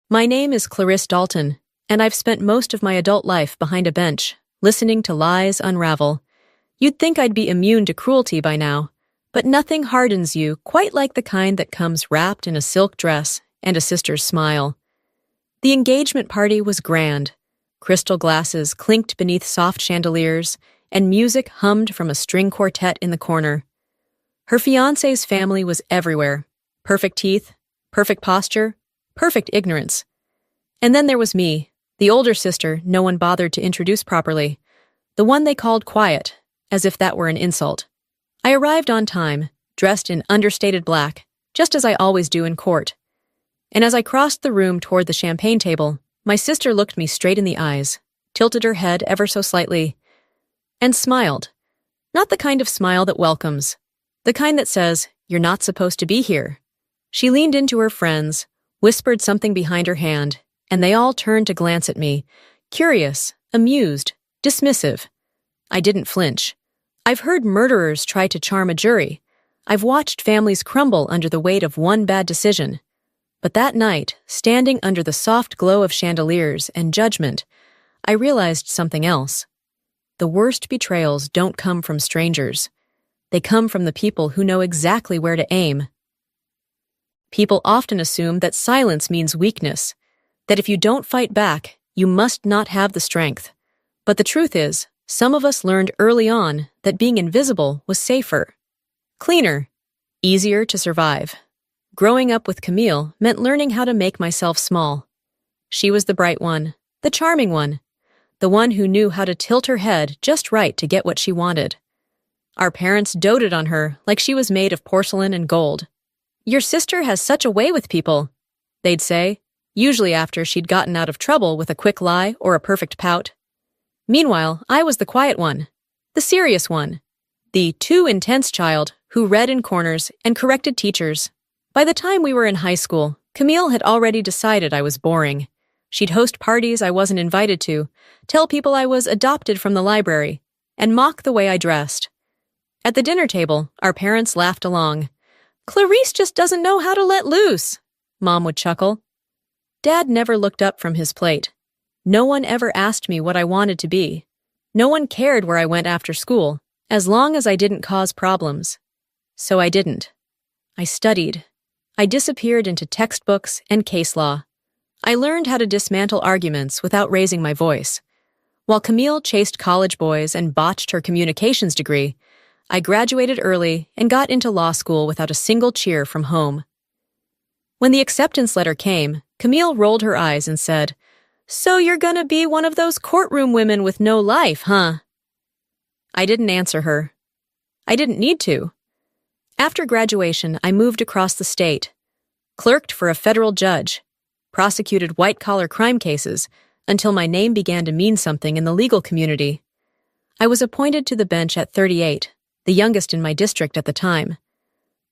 My name is Clarice Dalton, and I've spent most of my adult life behind a bench, listening to lies unravel. You'd think I'd be immune to cruelty by now, but nothing hardens you quite like the kind that comes wrapped in a silk dress and a sister's smile. The engagement party was grand. Crystal glasses clinked beneath soft chandeliers, and music hummed from a string quartet in the corner. Her fiancé's family was everywhere. Perfect teeth, perfect posture, perfect ignorance. And then there was me, the older sister no one bothered to introduce properly, the one they called quiet, as if that were an insult. I arrived on time, dressed in understated black, just as I always do in court. And as I crossed the room toward the champagne table, my sister looked me straight in the eyes, tilted her head ever so slightly, and smiled. Not the kind of smile that welcomes, the kind that says, "You're not supposed to be here." She leaned into her friends, whispered something behind her hand, and they all turned to glance at me, curious, amused, dismissive. I didn't flinch. I've heard murderers try to charm a jury. I've watched families crumble under the weight of one bad decision. But that night, standing under the soft glow of chandeliers and judgment, I realized something else. The worst betrayals don't come from strangers. They come from the people who know exactly where to aim. People often assume that silence means weakness, that if you don't fight back, you must not have the strength. But the truth is, some of us learned early on that being invisible was safer, cleaner, easier to survive. Growing up with Camille meant learning how to make myself small. She was the bright one, the charming one, the one who knew how to tilt her head just right to get what she wanted. Our parents doted on her like she was made of porcelain and gold. "Your sister has such a way with people," they'd say, usually after she'd gotten out of trouble with a quick lie or a perfect pout. Meanwhile, I was the quiet one, the serious one, the too intense child who read in corners and corrected teachers. By the time we were in high school, Camille had already decided I was boring. She'd host parties I wasn't invited to, tell people I was adopted from the library, and mock the way I dressed. At the dinner table, our parents laughed along. "Clarice just doesn't know how to let loose," Mom would chuckle. Dad never looked up from his plate. No one ever asked me what I wanted to be. No one cared where I went after school, as long as I didn't cause problems. So I didn't. I studied. I disappeared into textbooks and case law. I learned how to dismantle arguments without raising my voice. While Camille chased college boys and botched her communications degree, I graduated early and got into law school without a single cheer from home. When the acceptance letter came, Camille rolled her eyes and said, "So you're gonna be one of those courtroom women with no life, huh?" I didn't answer her. I didn't need to. After graduation, I moved across the state, clerked for a federal judge, prosecuted white-collar crime cases until my name began to mean something in the legal community. I was appointed to the bench at 38, the youngest in my district at the time.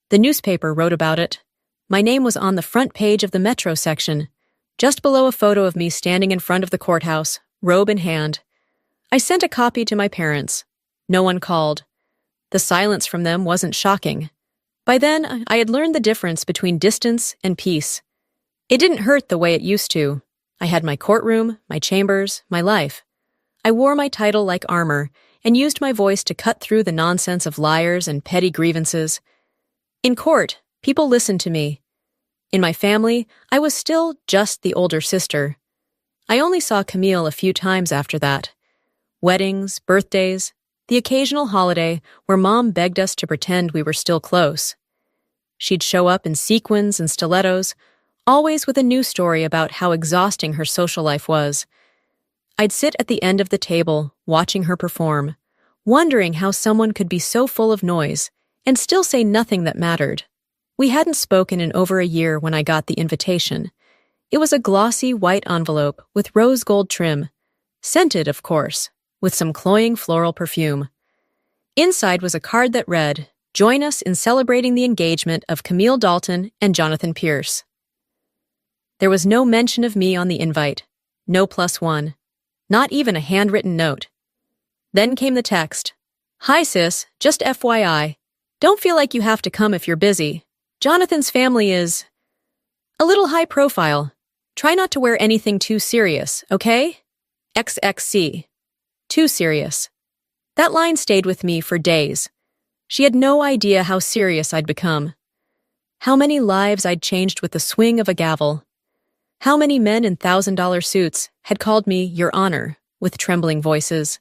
The newspaper wrote about it. My name was on the front page of the Metro section, just below a photo of me standing in front of the courthouse, robe in hand. I sent a copy to my parents. No one called. The silence from them wasn't shocking. By then, I had learned the difference between distance and peace. It didn't hurt the way it used to. I had my courtroom, my chambers, my life. I wore my title like armor and used my voice to cut through the nonsense of liars and petty grievances. In court, people listened to me. In my family, I was still just the older sister. I only saw Camille a few times after that. Weddings, birthdays, the occasional holiday where Mom begged us to pretend we were still close. She'd show up in sequins and stilettos, always with a new story about how exhausting her social life was. I'd sit at the end of the table, watching her perform, wondering how someone could be so full of noise and still say nothing that mattered. We hadn't spoken in over a year when I got the invitation. It was a glossy white envelope with rose gold trim, scented, of course, with some cloying floral perfume. Inside was a card that read, "Join us in celebrating the engagement of Camille Dalton and Jonathan Pierce." There was no mention of me on the invite, no +1, not even a handwritten note. Then came the text, "Hi sis, just FYI. Don't feel like you have to come if you're busy. Jonathan's family is a little high profile. Try not to wear anything too serious, okay? XXC. Too serious. That line stayed with me for days. She had no idea how serious I'd become. How many lives I'd changed with the swing of a gavel. How many men in $1,000 suits had called me Your Honor with trembling voices.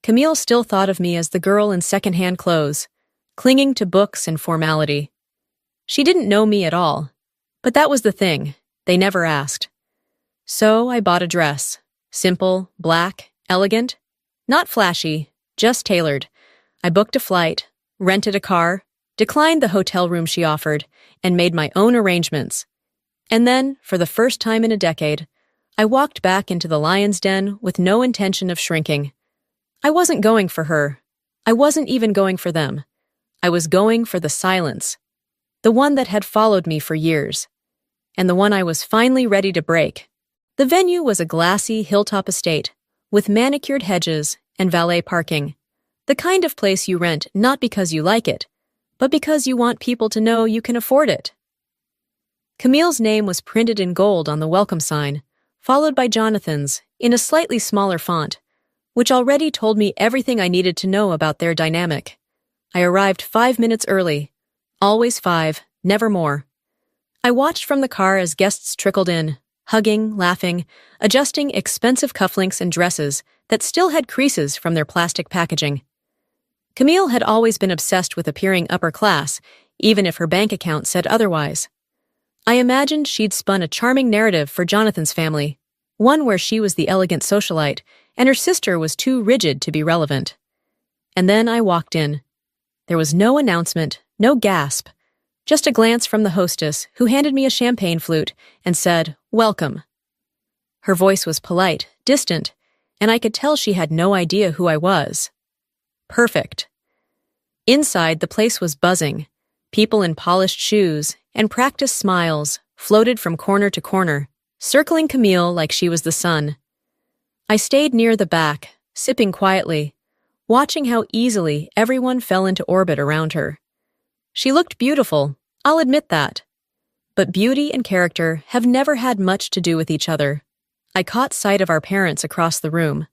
Camille still thought of me as the girl in second-hand clothes, clinging to books and formality. She didn't know me at all, but that was the thing. They never asked. So I bought a dress. Simple, black, elegant. Not flashy, just tailored. I booked a flight, rented a car, declined the hotel room she offered, and made my own arrangements. And then, for the first time in a decade, I walked back into the lion's den with no intention of shrinking. I wasn't going for her. I wasn't even going for them. I was going for the silence. The one that had followed me for years. And the one I was finally ready to break. The venue was a glassy hilltop estate, with manicured hedges and valet parking. The kind of place you rent not because you like it, but because you want people to know you can afford it. Camille's name was printed in gold on the welcome sign, followed by Jonathan's in a slightly smaller font, which already told me everything I needed to know about their dynamic. I arrived 5 minutes early. Always 5, never more. I watched from the car as guests trickled in, hugging, laughing, adjusting expensive cufflinks and dresses that still had creases from their plastic packaging. Camille had always been obsessed with appearing upper class, even if her bank account said otherwise. I imagined she'd spun a charming narrative for Jonathan's family, one where she was the elegant socialite and her sister was too rigid to be relevant. And then I walked in. There was no announcement, no gasp, just a glance from the hostess who handed me a champagne flute and said, "Welcome." Her voice was polite, distant, and I could tell she had no idea who I was. Perfect. Inside, the place was buzzing. People in polished shoes and practiced smiles floated from corner to corner, circling Camille like she was the sun. I stayed near the back, sipping quietly, watching how easily everyone fell into orbit around her. She looked beautiful, I'll admit that. But beauty and character have never had much to do with each other. I caught sight of our parents across the room.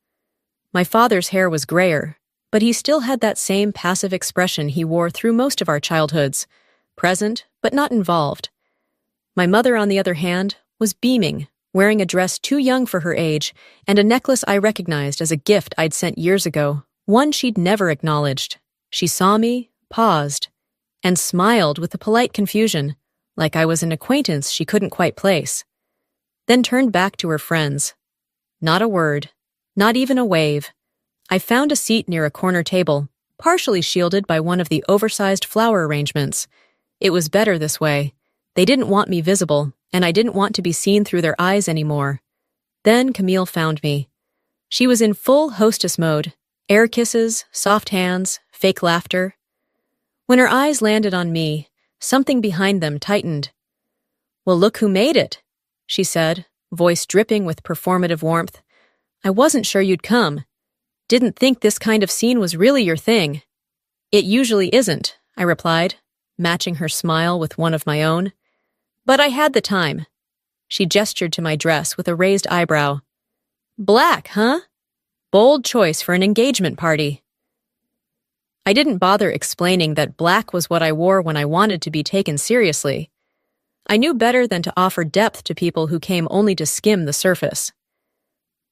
My father's hair was grayer, but he still had that same passive expression he wore through most of our childhoods, present but not involved. My mother, on the other hand, was beaming, wearing a dress too young for her age and a necklace I recognized as a gift I'd sent years ago, one she'd never acknowledged. She saw me, paused, and smiled with a polite confusion, like I was an acquaintance she couldn't quite place. Then turned back to her friends. Not a word, not even a wave. I found a seat near a corner table, partially shielded by one of the oversized flower arrangements. It was better this way. They didn't want me visible, and I didn't want to be seen through their eyes anymore. Then Camille found me. She was in full hostess mode, air kisses, soft hands, fake laughter. When her eyes landed on me, something behind them tightened. "Well, look who made it," she said, voice dripping with performative warmth. "I wasn't sure you'd come. Didn't think this kind of scene was really your thing." "It usually isn't," I replied, matching her smile with one of my own. "But I had the time." She gestured to my dress with a raised eyebrow. "Black, huh? Bold choice for an engagement party." I didn't bother explaining that black was what I wore when I wanted to be taken seriously. I knew better than to offer depth to people who came only to skim the surface.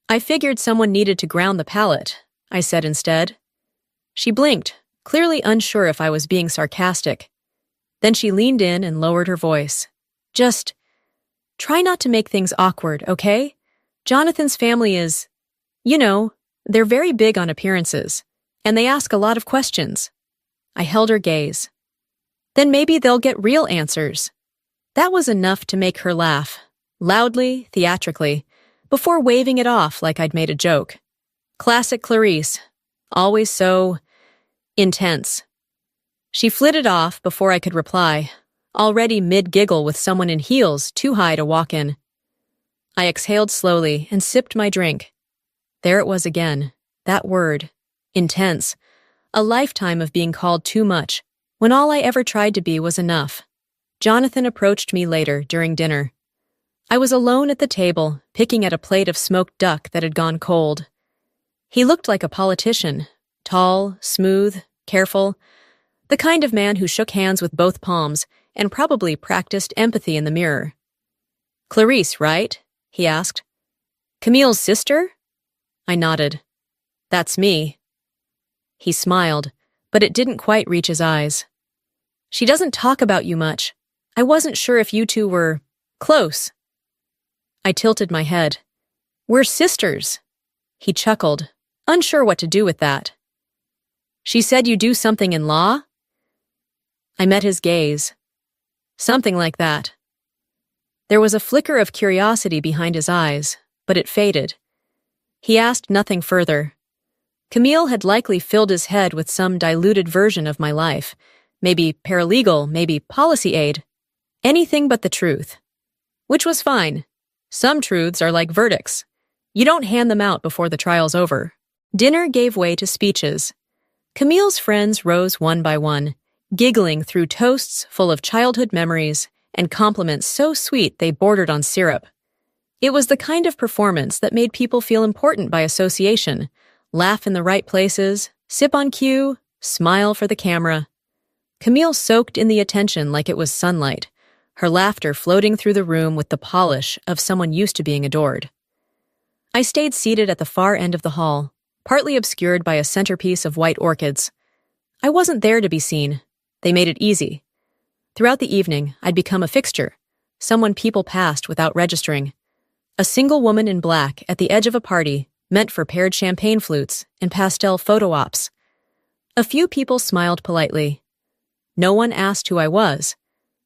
"I figured someone needed to ground the palate," I said instead. She blinked, clearly unsure if I was being sarcastic. Then she leaned in and lowered her voice. "Just try not to make things awkward, okay? Jonathan's family is, they're very big on appearances, and they ask a lot of questions." I held her gaze. "Then maybe they'll get real answers." That was enough to make her laugh, loudly, theatrically, before waving it off like I'd made a joke. Classic Clarice, always so intense. She flitted off before I could reply, already mid-giggle with someone in heels too high to walk in. I exhaled slowly and sipped my drink. There it was again, that word, intense, a lifetime of being called too much, when all I ever tried to be was enough. Jonathan approached me later during dinner. I was alone at the table, picking at a plate of smoked duck that had gone cold. He looked like a politician, tall, smooth, careful, the kind of man who shook hands with both palms and probably practiced empathy in the mirror. "Clarice, right?" he asked. "Camille's sister?" I nodded. "That's me." He smiled, but it didn't quite reach his eyes. "She doesn't talk about you much. I wasn't sure if you two were close." I tilted my head. "We're sisters." He chuckled, unsure what to do with that. "She said you do something in law?" I met his gaze. "Something like that." There was a flicker of curiosity behind his eyes, but it faded. He asked nothing further. Camille had likely filled his head with some diluted version of my life, maybe paralegal, maybe policy aide, anything but the truth. Which was fine. Some truths are like verdicts. You don't hand them out before the trial's over. Dinner gave way to speeches. Camille's friends rose one by one, giggling through toasts full of childhood memories and compliments so sweet they bordered on syrup. It was the kind of performance that made people feel important by association, laugh in the right places, sip on cue, smile for the camera. Camille soaked in the attention like it was sunlight, her laughter floating through the room with the polish of someone used to being adored. I stayed seated at the far end of the hall, partly obscured by a centerpiece of white orchids. I wasn't there to be seen. They made it easy. Throughout the evening, I'd become a fixture, someone people passed without registering. A single woman in black at the edge of a party meant for paired champagne flutes and pastel photo ops. A few people smiled politely. No one asked who I was,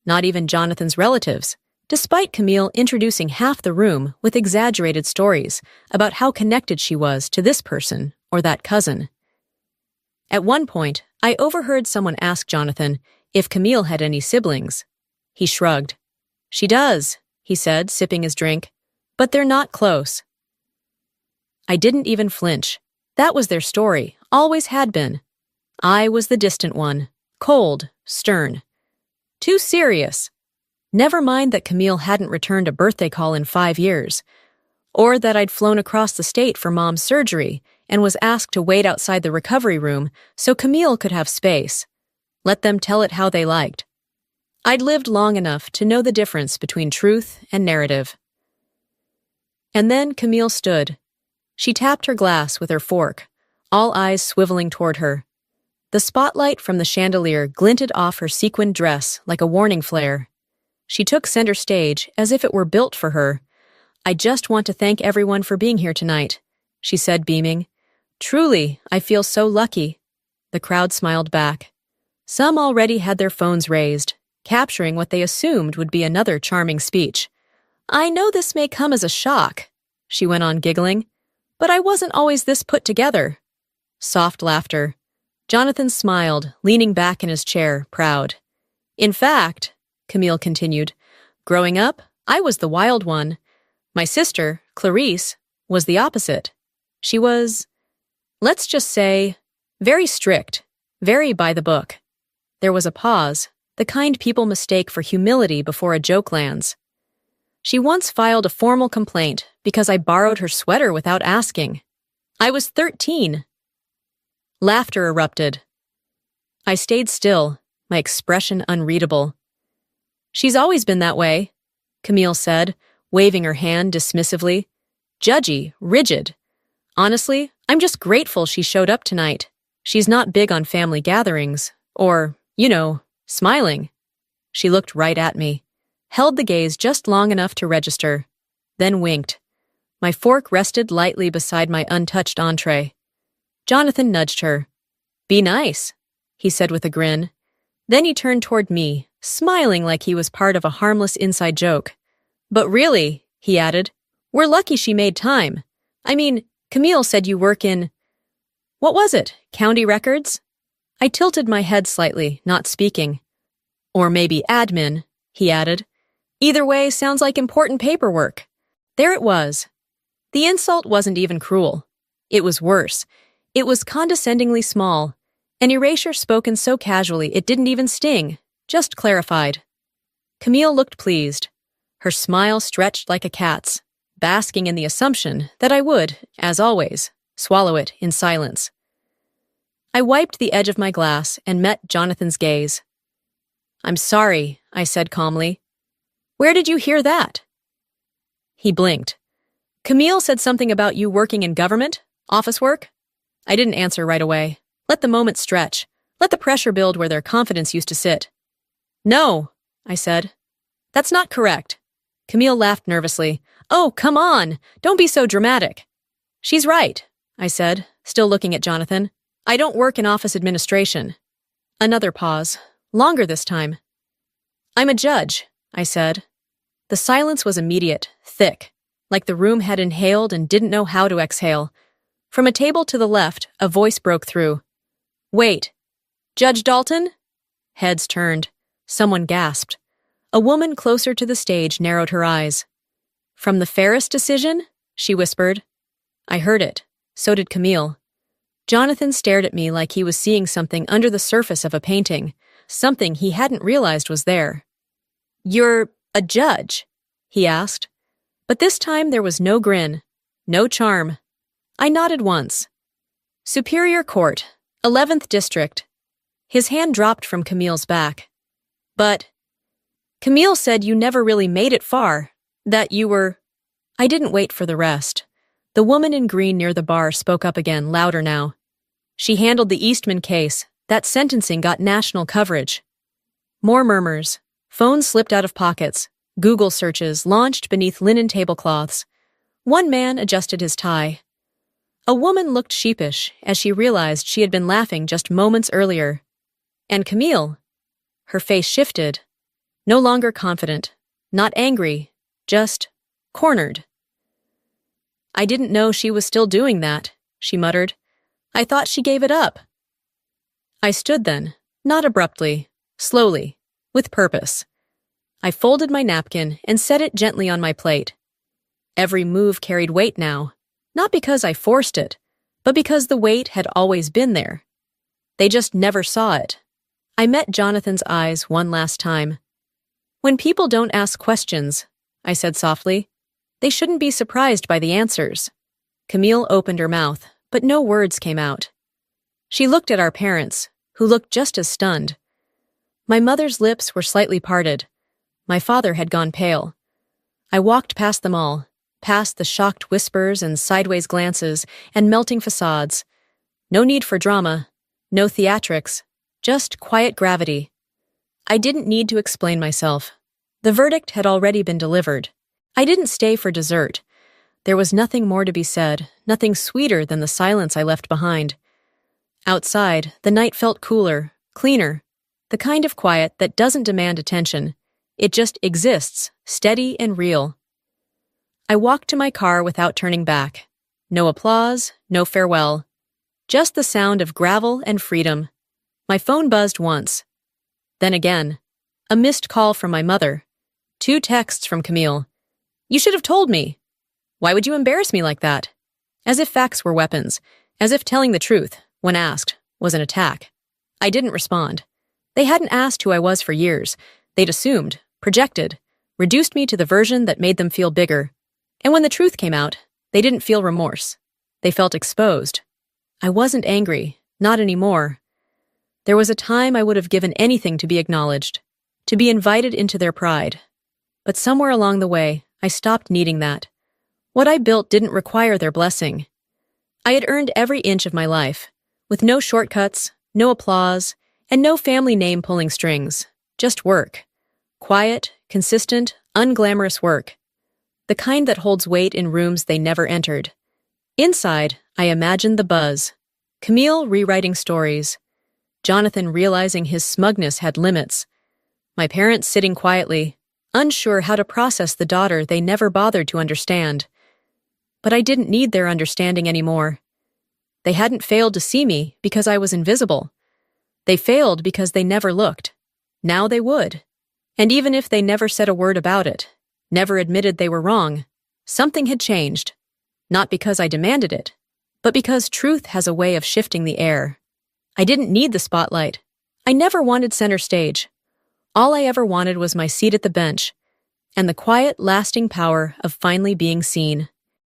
not even Jonathan's relatives, despite Camille introducing half the room with exaggerated stories about how connected she was to this person or that cousin. At one point, I overheard someone ask Jonathan if Camille had any siblings. He shrugged. "She does," he said, sipping his drink, "but they're not close." I didn't even flinch. That was their story, always had been. I was the distant one, cold, stern. Too serious. Never mind that Camille hadn't returned a birthday call in 5 years, or that I'd flown across the state for Mom's surgery and was asked to wait outside the recovery room so Camille could have space. Let them tell it how they liked. I'd lived long enough to know the difference between truth and narrative. And then Camille stood. She tapped her glass with her fork, all eyes swiveling toward her. The spotlight from the chandelier glinted off her sequined dress like a warning flare. She took center stage as if it were built for her. "I just want to thank everyone for being here tonight," she said, beaming. "Truly, I feel so lucky." The crowd smiled back. Some already had their phones raised, capturing what they assumed would be another charming speech. "I know this may come as a shock," she went on giggling, "but I wasn't always this put together." Soft laughter. Jonathan smiled, leaning back in his chair, proud. "In fact," Camille continued, "growing up, I was the wild one. My sister, Clarice, was the opposite. She was, let's just say, very strict, very by the book." There was a pause, the kind people mistake for humility before a joke lands. "She once filed a formal complaint because I borrowed her sweater without asking. I was 13. Laughter erupted. I stayed still, my expression unreadable. "She's always been that way," Camille said, waving her hand dismissively. "Judgy, rigid. Honestly, I'm just grateful she showed up tonight. She's not big on family gatherings, or, smiling." She looked right at me, held the gaze just long enough to register, then winked. My fork rested lightly beside my untouched entree. Jonathan nudged her. "Be nice," he said with a grin. Then he turned toward me, smiling like he was part of a harmless inside joke. "But really," he added, "we're lucky she made time. I mean, Camille said you work in... what was it, county records?" I tilted my head slightly, not speaking. "Or maybe admin," he added. "Either way, sounds like important paperwork." There it was. The insult wasn't even cruel. It was worse. It was condescendingly small, an erasure spoken so casually it didn't even sting, just clarified. Camille looked pleased. Her smile stretched like a cat's, basking in the assumption that I would, as always, swallow it in silence. I wiped the edge of my glass and met Jonathan's gaze. "I'm sorry," I said calmly. "Where did you hear that?" He blinked. "Camille said something about you working in government? Office work?" I didn't answer right away. Let the moment stretch. Let the pressure build where their confidence used to sit. "No," I said. "That's not correct." Camille laughed nervously. "Oh, come on! Don't be so dramatic." "She's right," I said, still looking at Jonathan. "I don't work in office administration." Another pause. Longer this time. "I'm a judge," I said. The silence was immediate, thick, like the room had inhaled and didn't know how to exhale. From a table to the left, a voice broke through. "Wait. Judge Dalton?" Heads turned. Someone gasped. A woman closer to the stage narrowed her eyes. "From the Ferris decision?" she whispered. I heard it. So did Camille. Jonathan stared at me like he was seeing something under the surface of a painting, something he hadn't realized was there. "You're a judge?" he asked. But this time there was no grin, no charm. I nodded once. "Superior Court, 11th District." His hand dropped from Camille's back. "But Camille said you never really made it far, that you were—" I didn't wait for the rest. The woman in green near the bar spoke up again, louder now. "She handled the Eastman case. That sentencing got national coverage." More murmurs. Phones slipped out of pockets. Google searches launched beneath linen tablecloths. One man adjusted his tie. A woman looked sheepish as she realized she had been laughing just moments earlier. And Camille? Her face shifted. No longer confident. Not angry. Just cornered. "I didn't know she was still doing that," she muttered. "I thought she gave it up." I stood then, not abruptly, slowly, with purpose. I folded my napkin and set it gently on my plate. Every move carried weight now, not because I forced it, but because the weight had always been there. They just never saw it. I met Jonathan's eyes one last time. "When people don't ask questions," I said softly, "they shouldn't be surprised by the answers." Camille opened her mouth, but no words came out. She looked at our parents, who looked just as stunned. My mother's lips were slightly parted. My father had gone pale. I walked past them all, past the shocked whispers and sideways glances and melting facades. No need for drama, no theatrics, just quiet gravity. I didn't need to explain myself. The verdict had already been delivered. I didn't stay for dessert. There was nothing more to be said, nothing sweeter than the silence I left behind. Outside, the night felt cooler, cleaner, the kind of quiet that doesn't demand attention. It just exists, steady and real. I walked to my car without turning back. No applause, no farewell. Just the sound of gravel and freedom. My phone buzzed once. Then again. A missed call from my mother. 2 texts from Camille. "You should have told me. Why would you embarrass me like that?" As if facts were weapons, as if telling the truth, when asked, was an attack. I didn't respond. They hadn't asked who I was for years. They'd assumed, projected, reduced me to the version that made them feel bigger. And when the truth came out, they didn't feel remorse. They felt exposed. I wasn't angry, not anymore. There was a time I would have given anything to be acknowledged, to be invited into their pride. But somewhere along the way, I stopped needing that. What I built didn't require their blessing. I had earned every inch of my life, with no shortcuts, no applause, and no family name pulling strings, just work. Quiet, consistent, unglamorous work. The kind that holds weight in rooms they never entered. Inside, I imagined the buzz. Camille rewriting stories. Jonathan realizing his smugness had limits. My parents sitting quietly, unsure how to process the daughter they never bothered to understand. But I didn't need their understanding anymore. They hadn't failed to see me because I was invisible. They failed because they never looked. Now they would. And even if they never said a word about it, never admitted they were wrong, something had changed. Not because I demanded it, but because truth has a way of shifting the air. I didn't need the spotlight. I never wanted center stage. All I ever wanted was my seat at the bench. and the quiet, lasting power of finally being seen.